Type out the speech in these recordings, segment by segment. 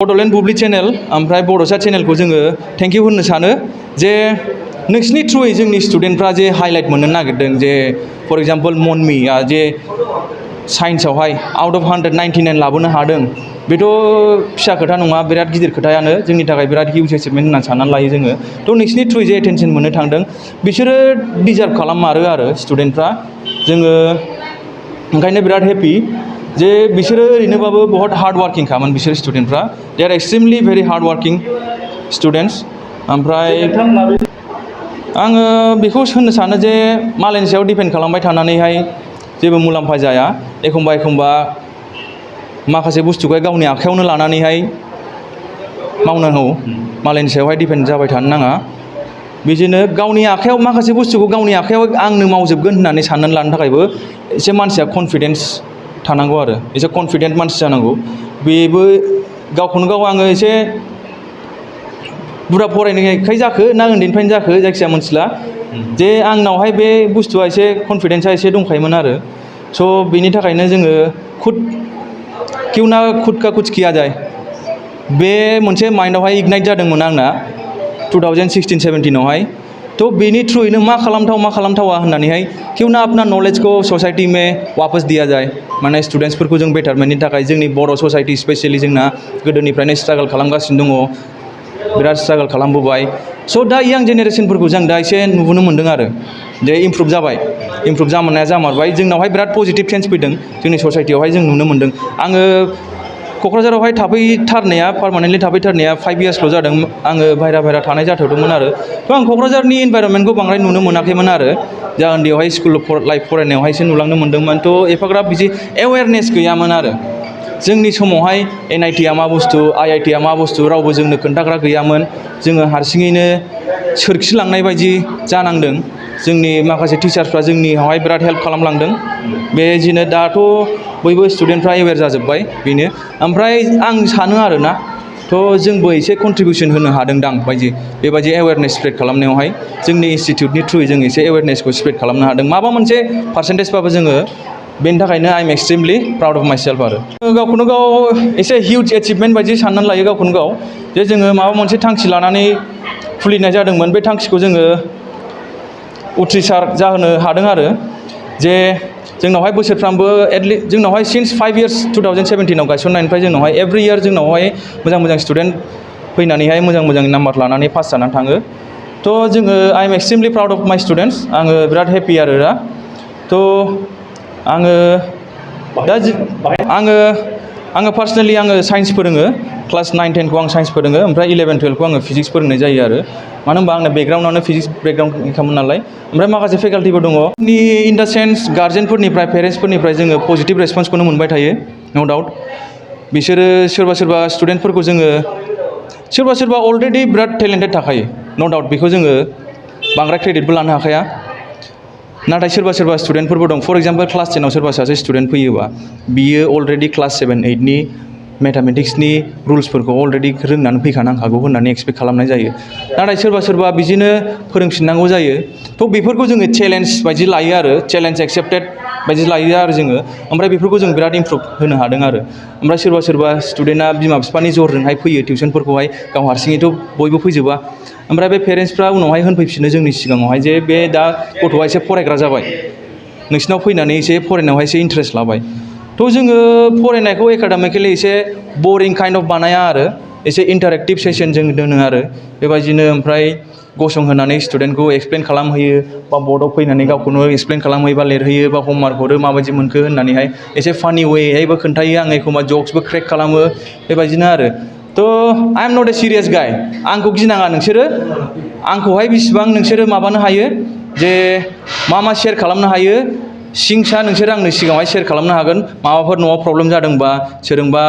बड'लेण्ड बुब्लि channel ओमफ्राय बड'सा चेनेलखौ जोङो थेंक इउ होननो सानो जे नोंसिनि थ्रुयै जोंनि स्टुडेन्टफ्रा जे हाइलाइट मोननो नागिरदों जे फर एग्जाम्पल मनमिया जे साइन्सआवहाय आउट अफ 199 लाबोनो हादों बेथ' फिसा खोथा नङा बिराद गिदिर खोथायानो जोंनि थाखाय बिराद हिउज एचिभमेन्ट होननानै साननानै लायो जोङो थ' नोंसिनि थ्रुयै जे एटेनसन मोननो थांदों बिसोरो डिजार्भ खालाममारो आरो स्टुडेन्टफ्रा जोङो ओंखायनो बिराद हेपि जे बिसोरो ओरैनोबाबो बहुत हार्ड वार्किं खामोन बिसोर स्टुडेन्टफ्रा they are extremely very hard working students ओमफ्राय आङो बेखौ होननो सानो जे मालायनि सायाव डिपेन्ड खालामबाय थानानैहाय जेबो मुलाम्फा जाया एखमबा माखासे बुस्थुखौहाय गावनि आखायावनो लानानैहाय मावनांगौ मालायनि सायावहाय डिपेन्ड जाबाय थानो नाङा बिदिनो गावनि आखायाव माखासे बुस्थुखौ गावनि आखायाव आंनो मावजोबगोन होननानै साननानै लानो थाखायबो एसे मानसिया कनफिडेन्स थानांगौ आरो एसे कनफिडेन्ट मानसि जानांगौ बेबो गावखौनो गाव आङो एसे बुरजा फरायनायखाय जाखो ना उन्दैनिफ्रायनो जाखो जायखिजाया मोनथिला जे आंनावहाय बे बुस्थुआ एसे कनफिडेन्सा एसे दंखायोमोन आरो स' बेनि थाखायनो जोङो क्यों ना खुद का कुछ किया जाए बे मोनसे माइन्डआवहाय इगनाइट जादोंमोन आंना 2016-17आवहाय तो बेनि थ्रुयैनो मा खालामथावा होननानैहाय क्यों ना अपना नॉलेज को सोसाइटी में वापस दिया जाए माने स्टूडेंट्सफोरखौ जों बेटारमेन्टनि थाखाय जोंनि बर' सोसाइटी स्पेशली जोंना गोदोनिफ्रायनो स्ट्रागल खालामगासिनो दङ बिराद स्ट्रागल खालामबोबाय स' दा यां जेनेरेसनफोरखौ जों दा एसे नुबोनो मोन्दों आरो जे इमप्रुभ जामारबाय जोंनावहाय बिराद पजिटिभ चेन्ज फैदों जोंनि ससाइटियावहाय जों नुनो मोन्दों आङो क'क्राझारावहाय थाफैथारनाया पारमानेन्टलि थाफैथारनाया 5 इयार्सल' जादों आङो बायह्रा थानाय जाथ'दोंमोन आरो थ' आं क'क्राझारनि इनभाइरनमेन्टखौ बांद्राय नुनो मोनाखैमोन आरो जा उन्दैयावहाय स्कुल लाइफ फरायनायावहायसो नुलांनो मोन्दोंमोन थ' एफाग्राब बिदि एवेरनेस गैयामोन आरो जोंनि समावहाय NIT आ मा बुस्थु IIT आ मा बुस्थु रावबो जोंनो खोन्थाग्रा गैयामोन जोङो हारसिङैनो सोरखिलांनाय बायदि जानांदों जोंनि माखासे टिचार्सफ्रा जोंनियावहाय बिराद हेल्प खालामलांदों बेदिनो दाथ' बयबो स्टुडेन्टफ्रा एवेर जाजोब्बाय बेनो ओमफ्राय आं सानो आरोना थ' जोंबो एसे कन्ट्रिबिउसन होनो हादोंदां बेबायदि एवेरनेस स्प्रेड खालामनायावहाय जोंनि इनस्टिटिउटनि थ्रुयै जों एसे एवेरनेसखौ स्प्रेड खालामनो हादों माबा मोनसे पार्सेन्टेजबाबो जोङो बेनि थाखायनो I am extremely proud of myself आरो गावखौनो गाव एसे हिउज एचिभमेन्ट बायदि साननानै लायो गावखौनो गाव जे जोङो माबा मोनसे थांखि लानानै खुलिनाय जादोंमोन बे थांखिखौ जोङो उथ्रिसार जाहोनो हादों आरो जे जोंनावहाय बोसोरफ्रामबो एटलिस्ट जोंनावहाय सिन्स 5 इयार्स 2017आव गायसननायनिफ्राय जोंनावहाय एभ्रि इयार जोंनावहाय मोजां स्टुडेन्ट फैनानैहाय मोजां नाम्बार लानानै पास जानानै थाङो थ' जोङो I am extremely proud of my students आङो बिराद हेपि आरो दा थ' आङो पार्सनेलि आङो साइन्स फोरोङो क्लास 9-10 खौ आं साइन्स फोरोङो ओमफ्राय 11-12 खौ आङो फिजिक्स फोरोंनाय जायो आरो मानो होनबा आंना बेकग्राउन्डआनो फिजिक्स बेकग्राउन्डखामोन नालाय ओमफ्राय माखासे फेकाल्टिबो दङ इन दा सेन्स गार्जेनफोरनिफ्राय पेरेन्ट्सफोरनिफ्राय जोङो पजिटिभ रेसपन्सखौनो मोनबाय थायो नो डाउट बिसोरो सोरबा स्टुडेन्टफोरखौ जोङो सोरबा अलरेडि बिराद टेलेन्टेड थाखायो नो डाउट बेखौ जोङो बांद्राय क्रेडिटबो लानो हाखाया नाथाय सोरबा स्टुडेन्टफोरबो दं फर एग्जाम्पल क्लास 10आव सोरबा सासे स्टुडेन्ट फैयोबा बियो अलरेडि क्लास 7-8नि मेथामेटिक्सनि रुल्सफोरखौ अलरेडि रोंनानै फैखानांखागौ होननानै एक्सपेक्ट खालामनाय जायो नाथाय सोरबा बिदिनो फोरोंफिननांगौ जायो थ' बेफोरखौ जोङो चेलेन्ज बायदि लायो आरो चेलेन्ज एक्सेप्टेड बायदि लायो आरो जोङो ओमफ्राय बेफोरखौ जों बिराद इमप्रुभ होनो हादों आरो ओमफ्राय सोरबा स्टुडेन्टआ बिमा बिफानि जरजोंहाय फैयो टिउसनफोरखौहाय गाव हारसिङैथ' बयबो फैजोबा ओमफ्राय बे पेरेन्ट्सफ्रा उनावहाय होनफैफिनो जोंनि सिगाङावहाय जे बे दा गथ'आ एसे फरायग्रा जाबाय नोंसिनाव फैनानै एसे फरायनायावहाय एसे इन्ट्रेस्ट लाबाय थ' जोङो फरायनायखौ एकाडेमिकेलि एसे बरिं काइन्ड अफ बानाया आरो एसे इन्टारेक्टिभ सेसन जों दोनो आरो बेबायदिनो ओमफ्राय गसंहोनानै स्टुडेन्टखौ एक्सप्लेन खालामहोयो बा बर्डआव फैनानै गावखौनो एक्सप्लेन खालामहोयो बा लिरहोयो बा हमवार्क हरो माबायदि मोनखो होननानैहाय एसे फानि वेयैबो खोन्थायो आं एखमबा जक्सबो क्रेक खालामो बेबायदिनो आरो थ' आइ एम नट ए सिरियास गाय आंखौ गिनाङा नोंसोरो आंखौहाय बिसिबां नोंसोरो माबानो हायो जे मा शेयार खालामनो हायो सिंसा नोंसोर आंनो सिगाङावहाय शेयार खालामनो हागोन माबाफोर न'आव प्रब्लेम जादोंबा सोरजोंबा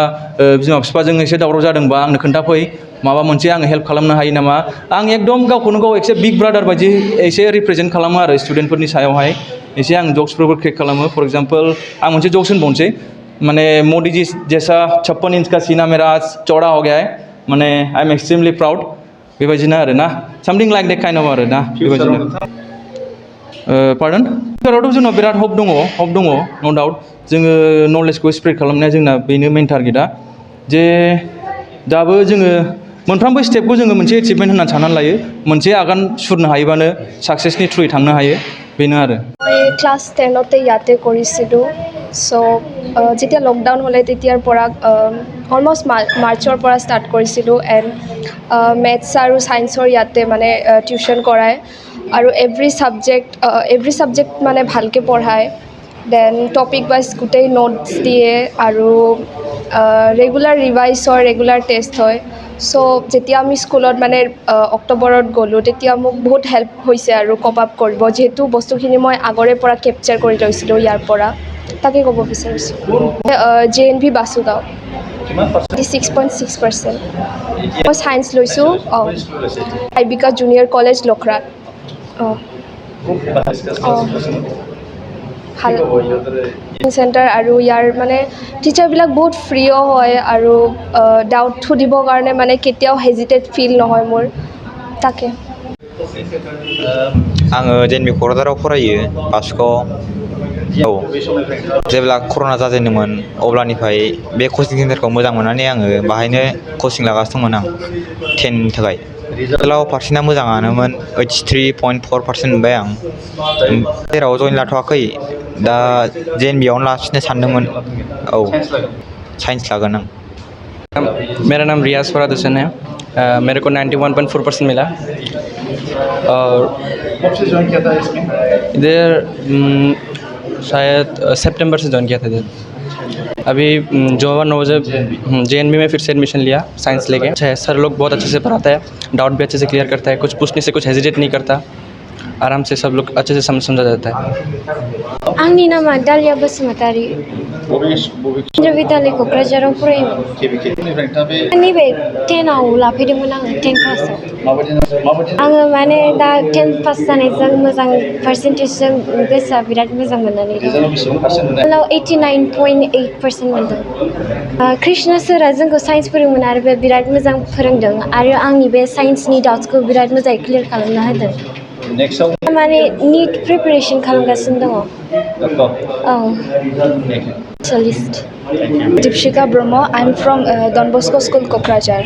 बिमा बिफाजों एसे दावराव जादोंबा आंनो खोन्थाफै माबा मोनसे आङो हेल्प खालामनो हायो नामा आं एकदम गावखौनो गाव एसे बिग ब्रादार बायदि एसे रिप्रेजेन्ट खालामो आरो स्टुडेन्टफोरनि सायावहाय एसे आं जक्सफोरबो क्रेक खालामो फर एग्जाम्पल आं मोनसे जक्स होनबावनोसै माने मोदी जी जैसा 56 इंच का सीना मेरा आज चौड़ा हो गया है माने आई एम एक्सट्रिमलि प्राउड बेबायदिनो आरो ना सामथिं लाइक दैट काइन्ड अफ आरो ना बेबायदिनो पार्डन फिउचारावथ' जोंनाव बिराद हप दङ नो डाउट जोङो नलेजखौ स्प्रेड खालामनाया जोंना बेनो मेइन टारगेटआ जे दाबो जोङो मोनफ्रोमबो स्टेपखौ जोङो मोनसे एचिभमेन्ट होननानै साननानै लायो मोनसे आगान सुरनो हायोबानो साक्सेसनि थ्रुयै थांनो हायो बेनो आरो মই ক্লাছ 10তে ইয়াতে কৰিছিলোঁ চ' যেতিয়া লকডাউন হ'লে তেতিয়াৰ পৰা অলমষ্ট মাৰ্চৰ পৰা ষ্টাৰ্ট কৰিছিলোঁ এণ্ড মেথছ আৰু ছায়েন্সৰ ইয়াতে মানে টিউশ্যন কৰায় আৰু এভৰি ছাবজেক্ট মানে ভালকৈ পঢ়ায় দেন টপিক ৱাইজ গোটেই নোটছ দিয়ে আৰু ৰেগুলাৰ ৰিভাইজ হয় ৰেগুলাৰ টেষ্ট হয় চ' যেতিয়া আমি স্কুলত মানে অক্টোবৰত গ'লোঁ তেতিয়া মোক বহুত হেল্প হৈছে আৰু কপ আপ কৰিব যিহেতু বস্তুখিনি মই আগৰে পৰা কেপচাৰ কৰি লৈছিলোঁ ইয়াৰ পৰা তাকে ক'ব বিচাৰিছোঁ JNV বাসুগাঁও 6.6%। মই ছায়েন্স লৈছোঁ আইবিকা জুনিয়ৰ কলেজ লখৰাত ভাল চেণ্টাৰ আৰু ইয়াৰ মানে টিচাৰবিলাক বহুত ফ্ৰীও হয় আৰু ডাউট সুধিবৰ কাৰণে মানে কেতিয়াও হেজিটেট ফিল নহয় মোৰ তাকে आङो जेनबि क'क्राझाराव फरायो बासुगाव औ जेब्ला कर'ना जाजेनदोंमोन अब्लानिफ्राय बे कचिं सेन्टारखौ मोजां मोननानै आङो बाहायनो कचिं लागासिनो दंमोन आं 10नि थाखाय रिजाल्टआव पारसेन्टआ मोजाङानोमोन 83.4% मोनबाय आं जेराव जइन लाथ'वाखै दा JNBआवनो लाफिननो सानदोंमोन औ साइन्स लागोन आं मेरा नाम रियाज फराद हुसैन है मेरे को 91.4% मिला और कब से ज्वाइन किया था इसमें? इधर शायद सितंबर से ज्वाइन किया था इधर अभी जो 9 बजे JNB में फिर से एडमिशन लिया साइंस लेके अच्छा है सर लोग बहुत अच्छे से पढ़ाता है डाउट भी अच्छे से क्लियर करता है कुछ पूछने से कुछ हेजिटेट नहीं करता आराम से सब लोग अच्छे से समझा जाता है आंनि नामा दालिया बसुमतारी केन्द्र बिद्यालय क'क्राझाराव फरायोमोन नैबे 10आव लाफैदोंमोन आङो 10 क्लासाव आङो माने दा 10 पास जानायजों मोजां पार्सेन्टेजजों गोसोआ बिराद मोजां मोननानै दं 89.8% मोनदों कृष्ण सारा जोंखौ साइन्स फोरोंमोन आरो बे बिराद मोजां फोरोंदों आरो आंनि बे साइन्सनि डाउट्सखौ बिराद मोजाङै क्लियार खालामना होदों माने नीट प्रिपेरेसन खालामगासिनो दङ औ Deepshika Brahma. I'm from Don Bosco School, Kokrajhar.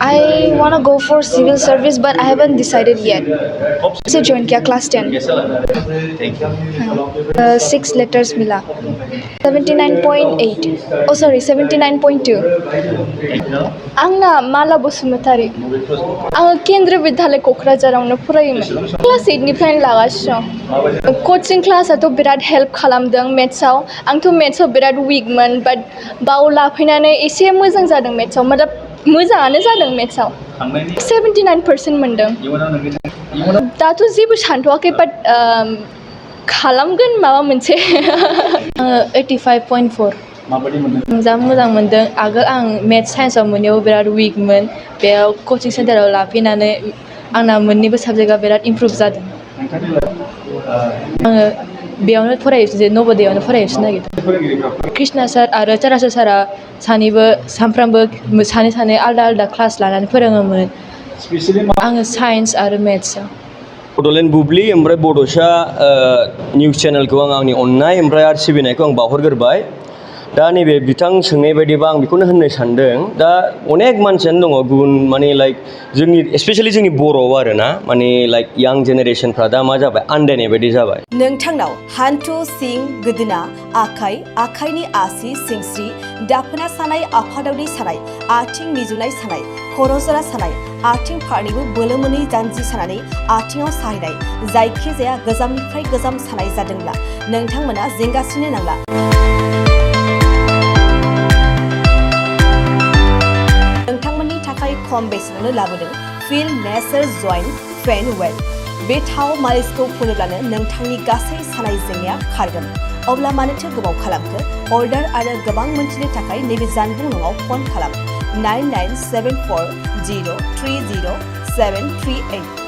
I want to go for civil service, but I haven't decided yet. So join kiya class 10. 6 letters mila. 79.8. Oh sorry, 79.2. Angna Mala Bosumataри. Ang Kendra Vidyalay Kokrajharawno फरायोमोन class 8 निफ्रायनो लागासिनो कोचिं क्लासआथ' बिराद help खालामदों मेथ्सआव आंथ' मेथ्सआव बिराद वीकमोन बाट बाव लाफैनानै एसे मोजां जादों मेथ्सआव मतलब मोजाङानो जादों मेथ्सआव 79% मोनदों दाथ' जेबो सानथ'वाखै बाट खालामगोन माबा मोनसे 85.4 मोजां मोनदों आगोल आं मेथ्स साइन्सआव मोननायाव बिराद वीकमोन बेयाव कचिं सेन्टाराव लाफैनानै आंना मोननैबो साबजेक्टआ बिराद इमप्रुभ जादों आङो बेयावनो फरायफिनसै नवोदयावनो फरायफिननो नागिरदों कृष्णा सार आरो चारासर सारा सानैबो सानफ्रामबो सानै आलदा क्लास लानानै फोरोङोमोन आङो साइन्स आरो मेथ्सआव बड'लेण्ड बुब्लि ओमफ्राय बड'सा निउस चेनेलखौ आं आंनि अननाय ओमफ्राय आरो सिबिनायखौ आं बावहरग्रोबाय दा नैबे बिथां सोंनाय बायदिबा आं बेखौनो होननो सानदों दा अनेक मानसियानो दङ गुबुन माने लाइक जोंनि स्पेसियेलि जोंनि बर'आव आरोना माने लाइक यां जेनेरेसनफ्रा दा मा जाबाय आन्दायनाय बायदि जाबाय नोंथांनाव हान्थु सिं गोदोना आखाइनि आसि सिंस्रि दाफोना सानाय आफादावनि सानाय आथिं मिजुनाय सानाय खर' जरा सानाय आथिं फारनैबो बोलो मोनै जानजि सानानै आथिङाव साहैनाय जायखिजाया गोजामनिफ्राय गोजाम सानाय जादोंब्ला नोंथांमोना जिंगासिनो नांला नोंथांमोननि थाखाय खम बेसेनावनो लाबोदों फिल नेचार जइन्ट पेन वेल बे थाव मालिसखौ फुनोब्लानो नोंथांनि गासै सानाय जेंनाया खारगोन अब्ला मानोथो गोबाव खालामखो अर्डार आरो गोबां मोनथिनो थाखाय नैबे जानबुं नङाव फन खालाम 9974030738